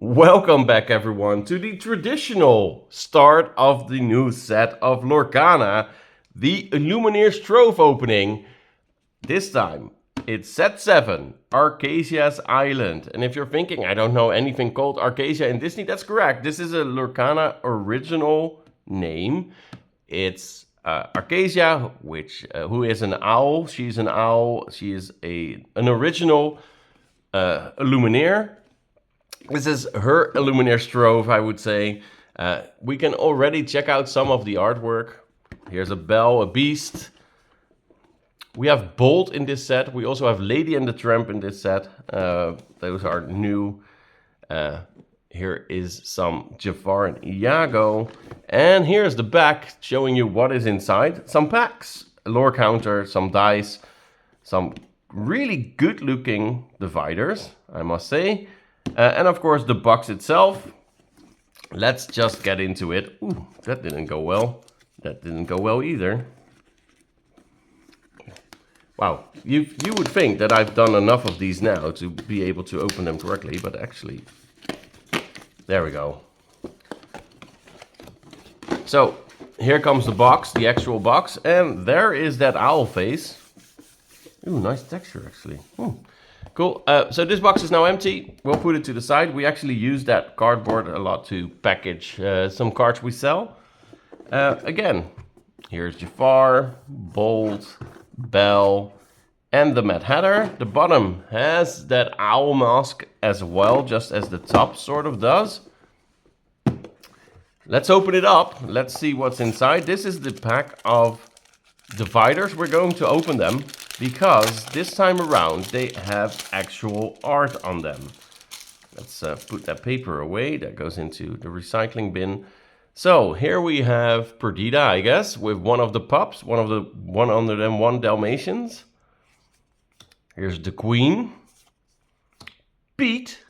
Welcome back everyone to the traditional start of the new set of Lorcana, the Lumineers Trove opening. This time it's set 7, Archazia's Island. And if you're thinking I don't know anything called Archazia in Disney, that's correct. This is a Lorcana original name. It's Archazia, who is an owl. She's an owl. She is an original Lumineer. This is her Lumineers Trove, I would say. We can already check out some of the artwork. Here's a bell, a beast. We have Bolt in this set. We also have Lady and the Tramp in this set. Those are new. Here is some Jafar and Iago. And here's the back showing you what is inside. Some packs, a lore counter, some dice, some really good looking dividers, I must say. And of course the box itself. Let's just get into it. Ooh, that didn't go well. That didn't go well either. Wow, you would think that I've done enough of these now to be able to open them correctly, but actually, there we go. So here comes the box, the actual box, and there is that owl face. Ooh, nice texture actually. Ooh. Cool, so this box is now empty. We'll put it to the side. We actually use that cardboard a lot to package some cards we sell. Again, here's Jafar, Bolt, Bell, and the Mad Hatter. The bottom has that owl mask as well, just as the top sort of does. Let's open it up. Let's see what's inside. This is the pack of dividers. We're going to open them, because this time around they have actual art on them. Let's put that paper away. That goes into the recycling bin. So here we have Perdita, I guess, with one of the pups, one under them, one Dalmatians. Here's the Queen, Pete,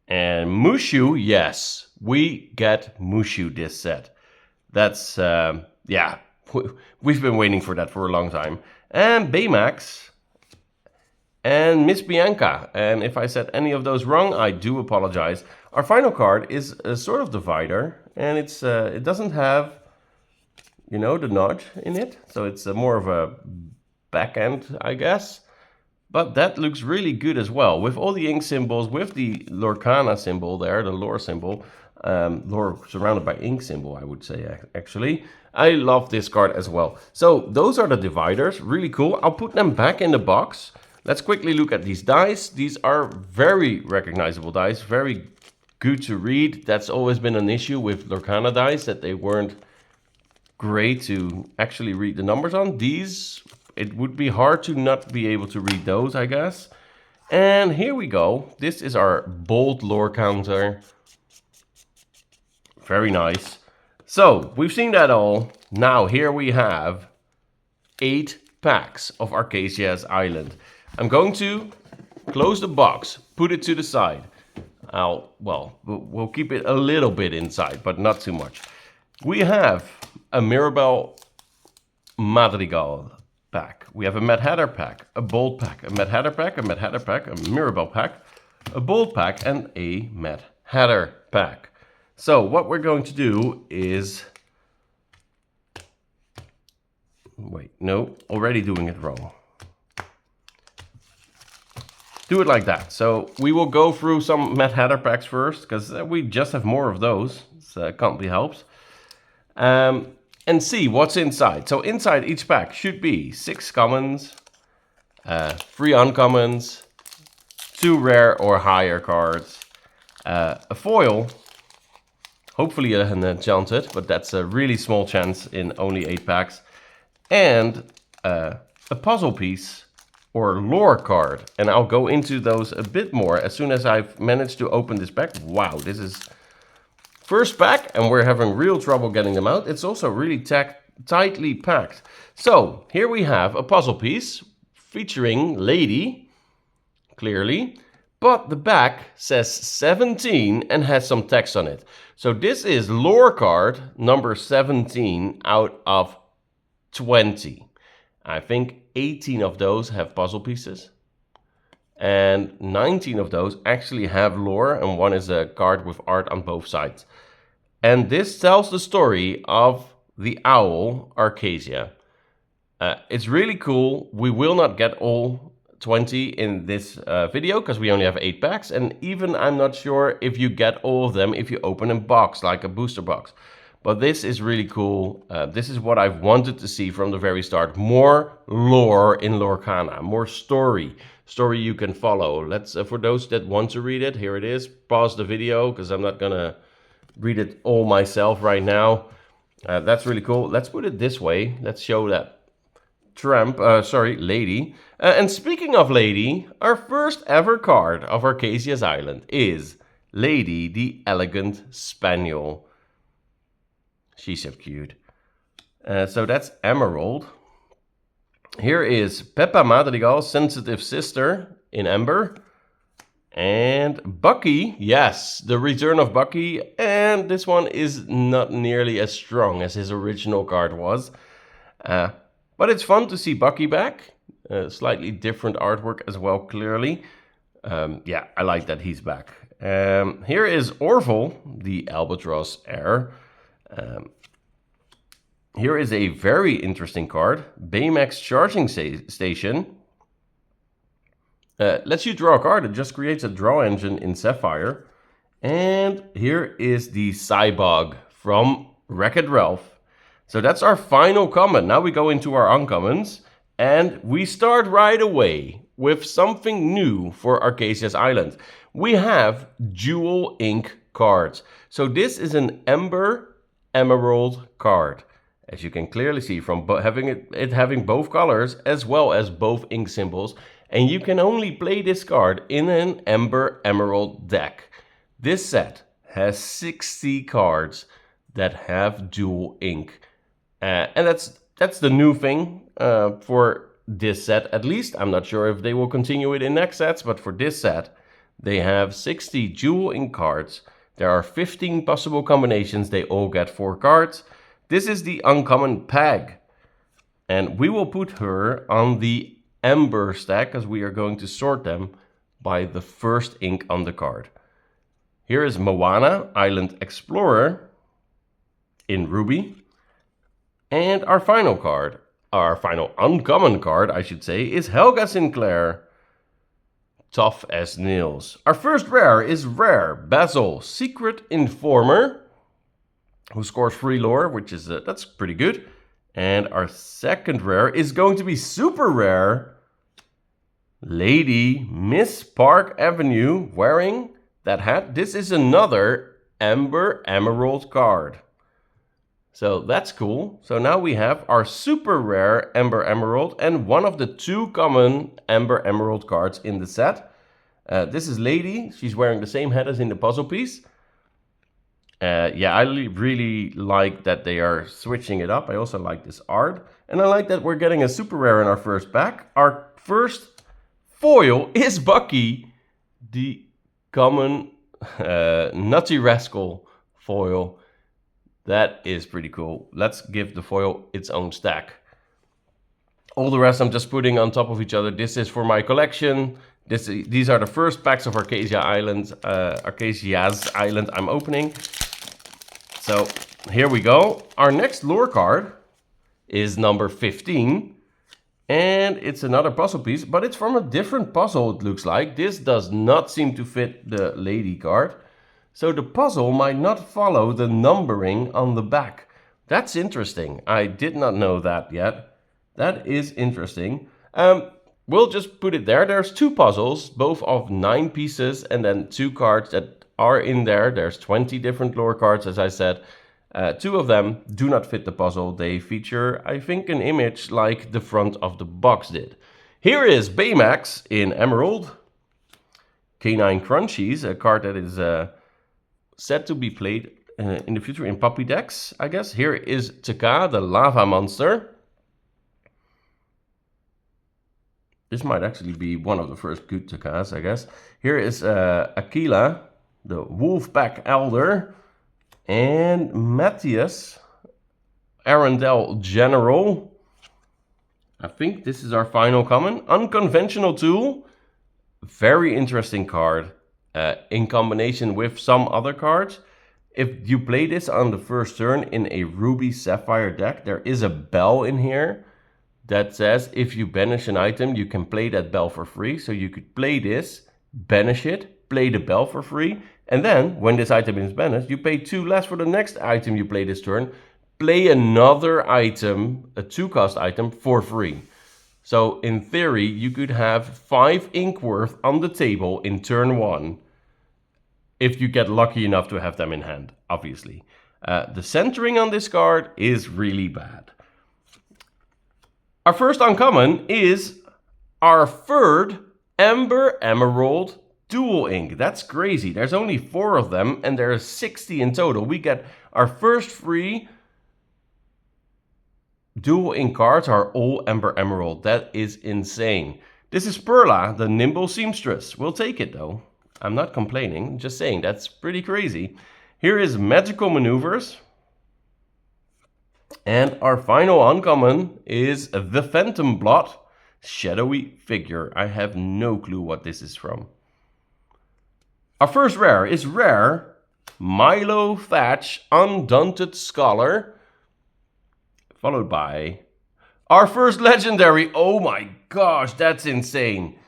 and Mushu. Yes, we get Mushu this set. That's, yeah, we've been waiting for that for a long time. And Baymax, and Miss Bianca. And if I said any of those wrong, I do apologize. Our final card is a sort of divider, and it doesn't have, you know, the notch in it. So it's more of a back end, I guess. But that looks really good as well, with all the ink symbols, with the Lorcana symbol there, the lore symbol. Lore surrounded by ink symbol, I would say, actually. I love this card as well. So those are the dividers, really cool. I'll put them back in the box. Let's quickly look at these dice. These are very recognizable dice, very good to read. That's always been an issue with Lorcana dice, that they weren't great to actually read the numbers on. These, it would be hard to not be able to read those, I guess. And here we go. This is our Bolt lore counter. Very nice. So we've seen that all. Now here we have 8 packs of Archazia's Island. I'm going to close the box, put it to the side. We'll keep it a little bit inside, but not too much. We have a Mirabelle Madrigal pack. We have a Mad Hatter pack, a Bolt pack, a Mad Hatter pack, a Mad Hatter pack, a Mirabelle pack, a Bolt pack, and a Mad Hatter pack. So what we're going to do is, wait, no, already doing it wrong. Do it like that. So we will go through some Mad Hatter packs first, because we just have more of those. So can't be helped. And see what's inside. So inside each pack should be 6 commons, 3 uncommons, 2 rare or higher cards, a foil, hopefully an enchanted, but that's a really small chance in only 8 packs. And a puzzle piece or lore card. And I'll go into those a bit more as soon as I've managed to open this pack. Wow, this is first pack and we're having real trouble getting them out. It's also really tightly packed. So here we have a puzzle piece featuring Lady, clearly. But the back says 17 and has some text on it. So this is lore card number 17 out of 20. I think 18 of those have puzzle pieces. and 19 of those actually have lore, and one is a card with art on both sides. And this tells the story of the owl Archazia. It's really cool. We will not get all 20 in this video because we only have 8 packs, and even I'm not sure if you get all of them if you open a box, like a booster box. But this is really cool. This is what I've wanted to see from the very start. More lore in Lorcana, more story you can follow. Let's for those that want to read it, here it is. Pause the video because I'm not gonna read it all myself right now. That's really cool. Let's put it this way. Let's show that lady. And speaking of lady, our first ever card of Archazia's Island is Lady the Elegant Spaniel. She's so cute. So that's Emerald. Here is Peppa Madrigal's sensitive sister in Ember. And Bucky, yes, the return of Bucky. And this one is not nearly as strong as his original card was. But it's fun to see Bucky back. Slightly different artwork as well, clearly. Yeah, I like that he's back. Here is Orville, the Albatross heir. Here is a very interesting card. Baymax Charging Station. Lets you draw a card. It just creates a draw engine in Sapphire. And here is the Cybog from Wreck-It Ralph. So that's our final comment. Now we go into our uncommons. And we start right away with something new for Archazia's Island. We have dual ink cards. So this is an Ember Emerald card. As you can clearly see from having both colors as well as both ink symbols. And you can only play this card in an Ember Emerald deck. This set has 60 cards that have dual ink. And that's the new thing for this set, at least. I'm not sure if they will continue it in next sets, but for this set, they have 60 dual ink cards. There are 15 possible combinations. They all get 4 cards. This is the uncommon Peg. And we will put her on the Ember stack as we are going to sort them by the first ink on the card. Here is Moana, Island Explorer in Ruby. And our final card, our final uncommon card, I should say, is Helga Sinclair, Tough as Nails. Our first rare is Rare Basil, Secret Informer, who scores 3 lore, which is, that's pretty good. And our second rare is going to be super rare, Lady Miss Park Avenue, wearing that hat. This is another Ember Emerald card. So that's cool. So now we have our super rare Ember Emerald and one of the 2 common Ember Emerald cards in the set. This is Lady. She's wearing the same hat as in the puzzle piece. Yeah, I really like that they are switching it up. I also like this art. And I like that we're getting a super rare in our first pack. Our first foil is Bucky, the common Nutty Rascal foil. That is pretty cool. Let's give the foil its own stack. All the rest I'm just putting on top of each other. This is for my collection. These are the first packs of Archazia's Island I'm opening. So here we go. Our next lore card is number 15. And it's another puzzle piece, but it's from a different puzzle, it looks like. This does not seem to fit the lady card. So the puzzle might not follow the numbering on the back. That's interesting. I did not know that yet. That is interesting. We'll just put it there. There's 2 puzzles, both of 9 pieces, and then 2 cards that are in there. There's 20 different lore cards, as I said. 2 of them do not fit the puzzle. They feature, I think, an image like the front of the box did. Here is Baymax in Emerald. Canine Crunchies, a card that is set to be played in the future in puppy decks, I guess. Here is Taka, the lava monster. This might actually be one of the first good Takas, I guess. Here is Aquila, the Wolfpack Elder. And Matthias, Arendelle General. I think this is our final common. Unconventional Tool. Very interesting card in combination with some other cards. If you play this on the first turn in a Ruby Sapphire deck, there is a bell in here that says if you banish an item, you can play that bell for free. So you could play this, banish it, play the bell for free. And then when this item is banished, you pay 2 less for the next item you play this turn. Play another item, a 2-cost item, for free. So in theory, you could have 5 ink worth on the table in turn 1. If you get lucky enough to have them in hand, obviously. The centering on this card is really bad. Our first uncommon is our third Amber Emerald Dual Ink. That's crazy. There's only 4 of them and there's 60 in total. We get our first free Dual Ink cards are all Amber Emerald. That is insane. This is Perla, the Nimble Seamstress. We'll take it though. I'm not complaining, just saying that's pretty crazy. Here is Magical Maneuvers. And our final uncommon is the Phantom Blot Shadowy Figure. I have no clue what this is from. Our first rare is rare Milo Thatch Undaunted Scholar. Followed by our first legendary. Oh my gosh, that's insane.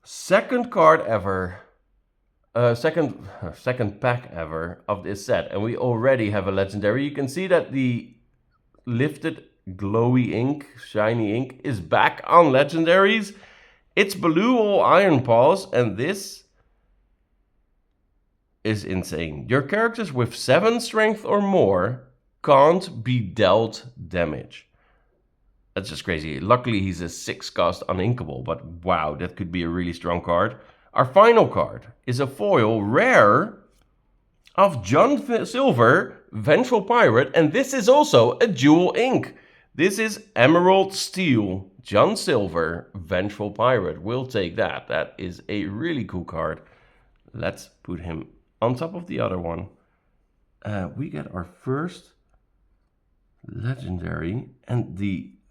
Second card ever. Second pack ever of this set, and we already have a legendary. You can see that the lifted glowy ink, shiny ink, is back on legendaries. It's Blue All Iron Paws, and this is insane. Your characters with 7 strength or more can't be dealt damage. That's just crazy. Luckily, he's a 6-cost uninkable, but wow, that could be a really strong card. Our final card is a foil rare of John Silver, Vengeful Pirate, and this is also a dual ink. This is Emerald Steel, John Silver, Vengeful Pirate. We'll take that. That is a really cool card. Let's put him on top of the other one. We get our first legendary, and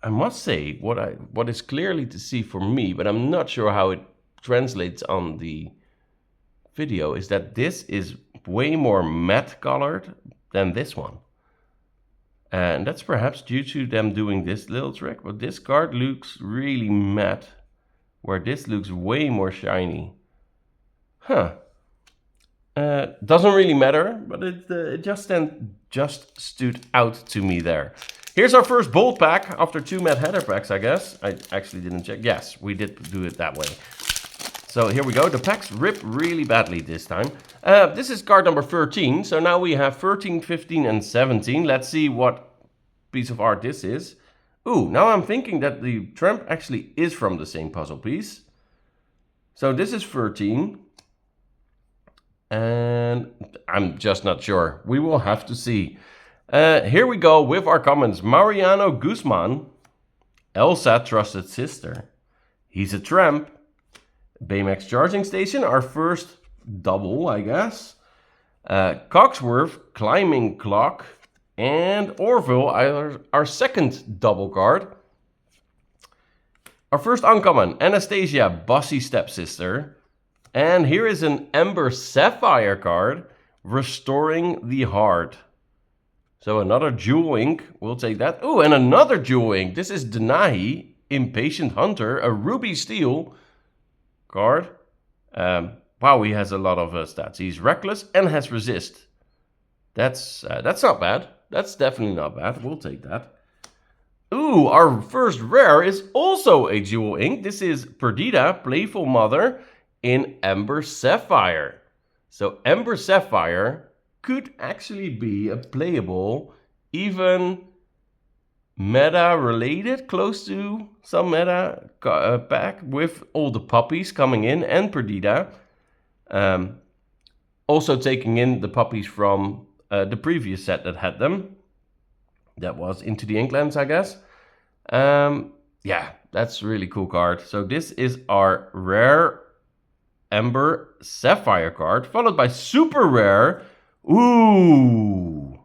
I must say what is clearly to see for me, but I'm not sure how it translates on the video, is that this is way more matte colored than this one. And that's perhaps due to them doing this little trick, but this card looks really matte, where this looks way more shiny. Huh. Doesn't really matter, but it just stood out to me there. Here's our first bolt pack after 2 Mad Hatter packs, I guess. I actually didn't check. Yes, we did do it that way. So here we go. The packs rip really badly this time. This is card number 13. So now we have 13, 15, and 17. Let's see what piece of art this is. Ooh, now I'm thinking that the tramp actually is from the same puzzle piece. So this is 13. And I'm just not sure. We will have to see. Here we go with our comments. Mariano Guzman. Elsa, Trusted Sister. He's a Tramp. Baymax Charging Station, our first double, I guess. Cogsworth, Climbing Clock. And Orville, our second double card. Our first uncommon, Anastasia, Bossy Stepsister. And here is an Ember Sapphire card, Restoring the Heart. So another Jewel Ink, we'll take that. Oh, and another Jewel Ink. This is Denahi, Impatient Hunter, a Ruby Steel card. Wow, he has a lot of stats. He's reckless and has resist. That's not bad. That's definitely not bad. We'll take that. Ooh, our first rare is also a Jewel Ink. This is Perdita, Playful Mother, in Ember Sapphire. So Ember Sapphire could actually be a playable, even meta related, close to some meta pack with all the puppies coming in and Perdita. Also taking in the puppies from the previous set that had them. That was Into the Inklands, I guess. Yeah, that's a really cool card. So this is our rare Ember Sapphire card, followed by super rare. Ooh,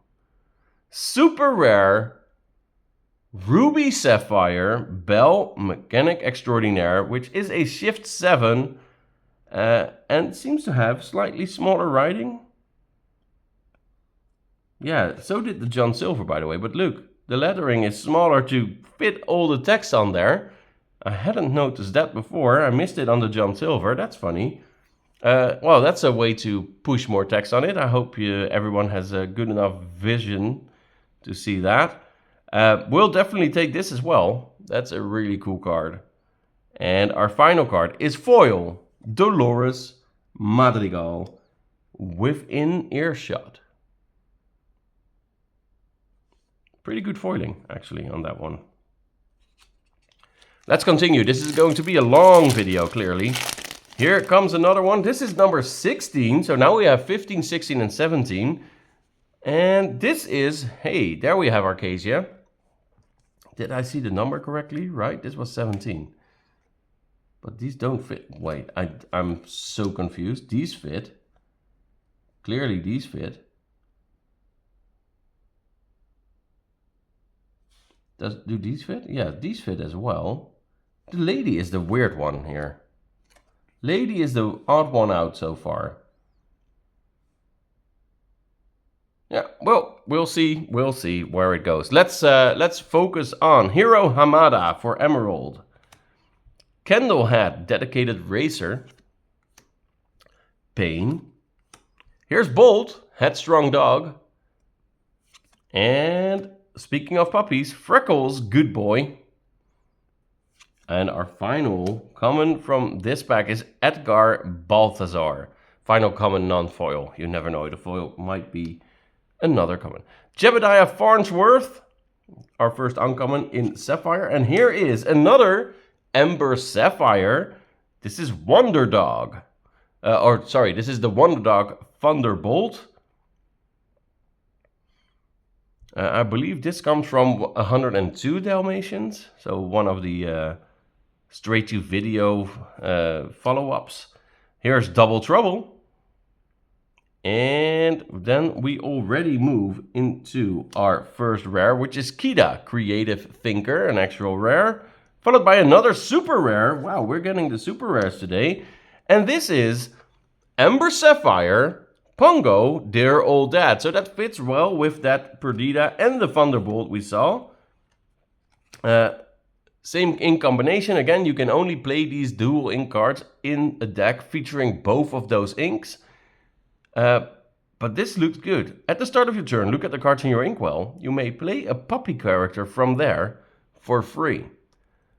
super rare Ruby Sapphire Belle Mechanic Extraordinaire, which is a Shift 7 and seems to have slightly smaller writing. Yeah, so did the John Silver, by the way. But look, the lettering is smaller to fit all the text on there. I hadn't noticed that before. I missed it on the John Silver. That's funny. Well, that's a way to push more text on it. I hope everyone has a good enough vision to see that. We'll definitely take this as well. That's a really cool card. And our final card is foil, Dolores Madrigal, within earshot. Pretty good foiling, actually, on that one. Let's continue. This is going to be a long video, clearly. Here comes another one. This is number 16. So now we have 15, 16, and 17. And this is, hey, there we have Archazia. Did I see the number correctly? Right, this was 17. But these don't fit. Wait, I'm so confused. These fit. Clearly these fit. Do these fit? Yeah, these fit as well. The lady is the weird one here. Lady is the odd one out so far. Yeah, well, we'll see where it goes. Let's focus on Hiro Hamada for Emerald. Kendall Hat, Dedicated Racer. Pain. Here's Bolt, Headstrong Dog. And speaking of puppies, Freckles, Good Boy. And our final common from this pack is Edgar Balthazar. Final common non-foil. You never know, the foil might be another common. Jebediah Farnsworth, our first uncommon in Sapphire. And here is another Ember Sapphire. This is Wonder Dog. This is the Wonder Dog Thunderbolt. I believe this comes from 102 Dalmatians. So one of the straight to video follow-ups. Here's Double Trouble. And then we already move into our first rare, which is Kida, Creative Thinker, an actual rare. Followed by another super rare. Wow, we're getting the super rares today. And this is Ember Sapphire, Pongo, Dear Old Dad. So that fits well with that Perdita and the Thunderbolt we saw. Same ink combination. Again, you can only play these dual ink cards in a deck featuring both of those inks. But this looks good. At the start of your turn, look at the cards in your inkwell. You may play a puppy character from there for free.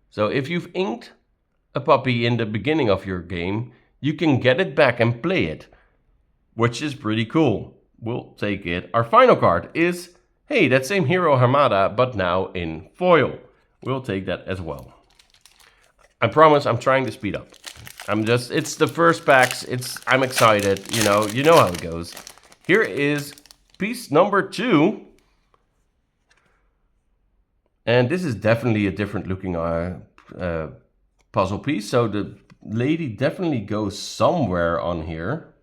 So if you've inked a puppy in the beginning of your game, you can get it back and play it, which is pretty cool. We'll take it. Our final card is, hey, that same Hiro Hamada, but now in foil. We'll take that as well. I promise I'm trying to speed up. It's the first packs. I'm excited. You know how it goes. Here is piece number 2. And this is definitely a different looking puzzle piece. So the lady definitely goes somewhere on here.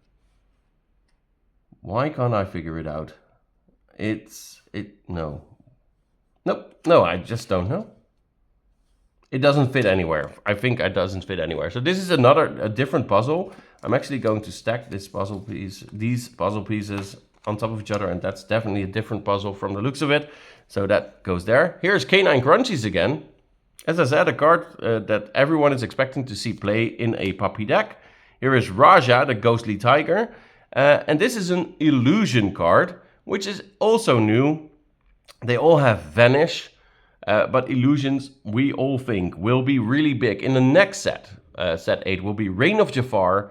Why can't I figure it out? No, I just don't know. It doesn't fit anywhere. I think it doesn't fit anywhere. So this is a different puzzle. I'm actually going to stack these puzzle pieces on top of each other, and that's definitely a different puzzle from the looks of it. So that goes there. Here's Canine Crunchies again. As I said, a card that everyone is expecting to see play in a puppy deck. Here is Raja, the Ghostly Tiger. And this is an illusion card, which is also new. They all have Vanish. But illusions, we all think, will be really big. In the next set, set 8, will be Reign of Jafar.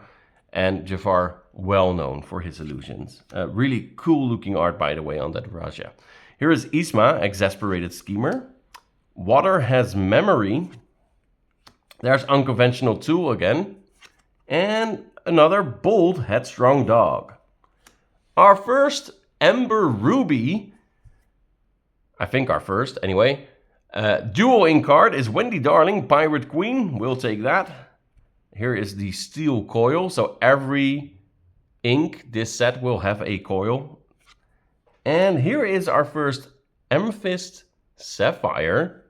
And Jafar, well known for his illusions. Really cool looking art, by the way, on that Raja. Here is Isma, Exasperated Schemer. Water Has Memory. There's Unconventional Tool again. And another Bold Headstrong Dog. Our first Ember Ruby. I think our first, anyway. Dual ink card is Wendy Darling, Pirate Queen. We'll take that. Here is the Steel Coil. So every ink this set will have a coil. And here is our first Amethyst Sapphire.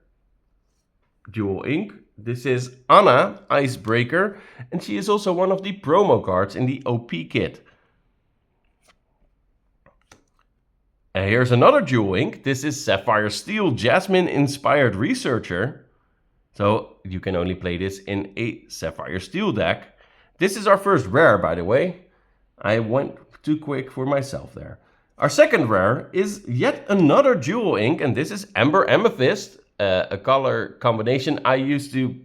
Dual ink. This is Anna, Icebreaker, and she is also one of the promo cards in the OP kit. And here's another Dual Ink. This is Sapphire Steel, Jasmine Inspired Researcher. So you can only play this in a Sapphire Steel deck. This is our first rare, by the way. I went too quick for myself there. Our second rare is yet another Dual Ink, and this is Amber Amethyst, a color combination I used to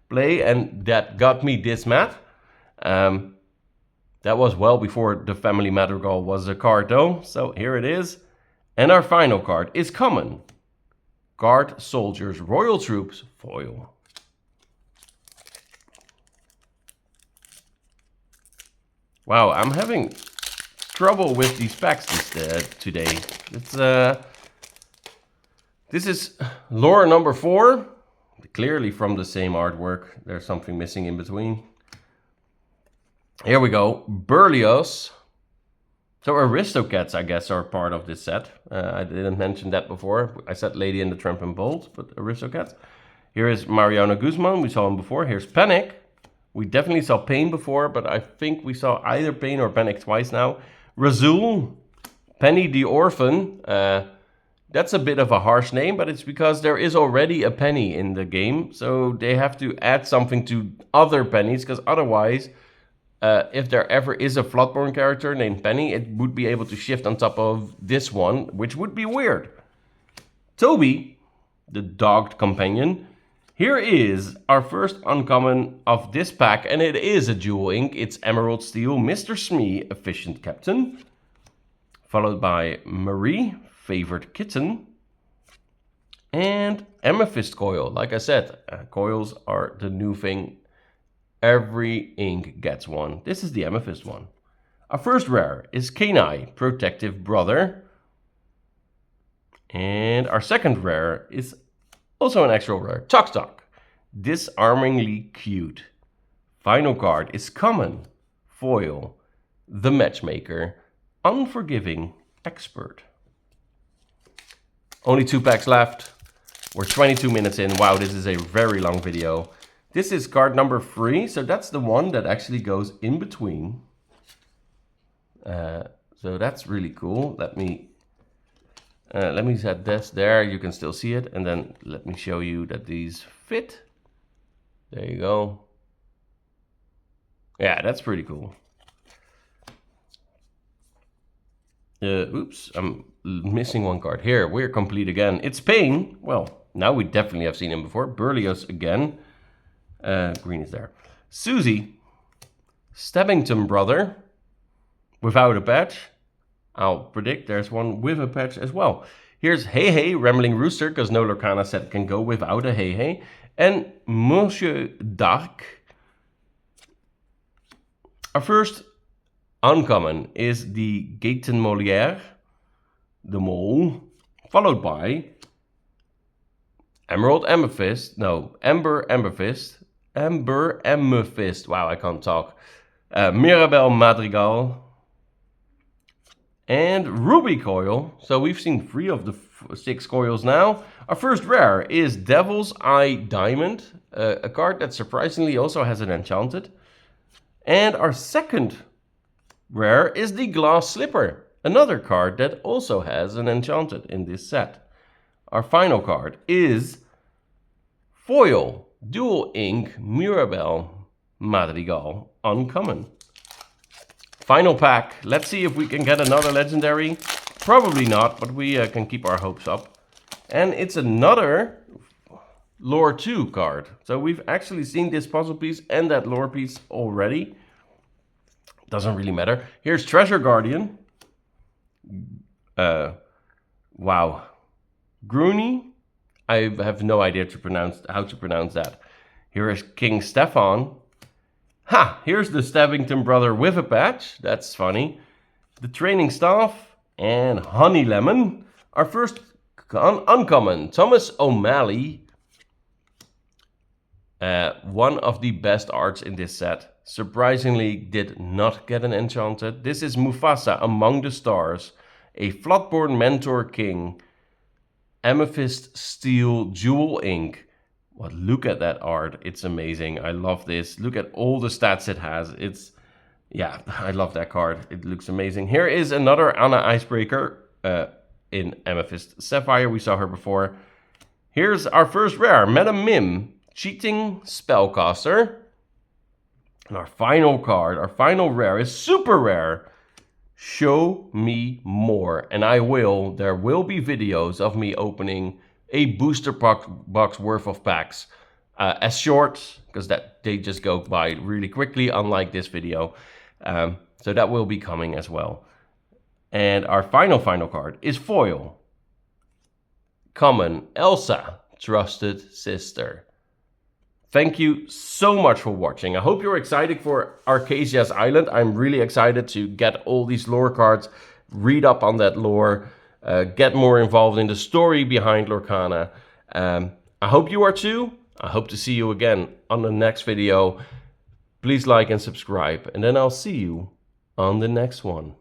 play, and that got me this mat. That was well before the Family Madrigal was a card though, so here it is. And our final card is common. Guard Soldiers Royal Troops foil. Wow, I'm having trouble with these packs today. This is lore number 4. Clearly from the same artwork. There's something missing in between. Here we go. Berlioz. So Aristocats, I guess, are part of this set. I didn't mention that before. I said Lady in the Tramp and Bolt, but Aristocats. Here is Mariano Guzman. We saw him before. Here's Panic. We definitely saw Pain before, but I think we saw either Pain or Panic twice now. Razul. Penny the Orphan. That's a bit of a harsh name, but it's because there is already a Penny in the game. So they have to add something to other Pennies, because otherwise... if there ever is a Floodborn character named Penny, it would be able to shift on top of this one, which would be weird. Toby, the Dogged Companion. Here is our first uncommon of this pack, and it is a Dual Ink. It's Emerald Steel, Mr. Smee, Efficient Captain. Followed by Marie, Favored Kitten. And Amethyst Coil. Like I said, coils are the new thing. Every ink gets one. This is the Amethyst one. Our first rare is Kenai, Protective Brother. And our second rare is also an extra rare, Tok Tok, Disarmingly Cute. Final card is common, foil, the Matchmaker, Unforgiving Expert. Only 2 packs left. We're 22 minutes in. Wow, this is a very long video. This is card number 3, so that's the one that actually goes in between. So that's really cool. Let me set this there. You can still see it, and then let me show you that these fit. There you go. Yeah, that's pretty cool. Oops, I'm missing one card. Here, we're complete again. It's Pain. Well, now we definitely have seen him before. Berlioz again. Green is there. Susie, Stabbington Brother, without a patch. I'll predict there's one with a patch as well. Here's Hey Hey, Rambling Rooster, because no Lorcana set can go without a Hey Hey. And Monsieur Dark. Our first uncommon is the Gaten Molière, the Mole, followed by Emerald Amethyst, no, Amber Amethyst. Amber Amethyst. Wow, I can't talk. Mirabelle Madrigal. And Ruby Coil. So we've seen 3 of the 6 coils now. Our first rare is Devil's Eye Diamond. A card that surprisingly also has an enchanted. And our second rare is the Glass Slipper. Another card that also has an enchanted in this set. Our final card is Foil. Dual Ink, Mirabelle, Madrigal, uncommon. Final pack. Let's see if we can get another legendary. Probably not, but we can keep our hopes up. And it's another Lore 2 card. So we've actually seen this puzzle piece and that lore piece already. Doesn't really matter. Here's Treasure Guardian. Wow. Groony. I have no idea how to pronounce that. Here is King Stefan. Ha! Here's the Stabbington Brother with a patch. That's funny. The Training Staff and Honey Lemon. Our first uncommon, Thomas O'Malley. One of the best arts in this set. Surprisingly did not get an enchanted. This is Mufasa Among the Stars. A Floodborn Mentor King. Amethyst Steel Jewel Ink Well, look at that art. It's amazing. I love this. Look at all the stats it has. Yeah, I love that card. It looks amazing. Here is another Anna Icebreaker in Amethyst Sapphire. We saw her before. Here's our first rare, Madam Mim, Cheating Spellcaster. And our final card, our final rare is super rare. Show me more. And I will. There will be videos of me opening a booster box worth of packs. As short, because they just go by really quickly, unlike this video. So that will be coming as well. And our final card is foil. Common, Elsa, Trusted Sister. Thank you so much for watching. I hope you're excited for Archazia's Island. I'm really excited to get all these lore cards, read up on that lore, get more involved in the story behind Lorcana. I hope you are too. I hope to see you again on the next video. Please like and subscribe, and then I'll see you on the next one.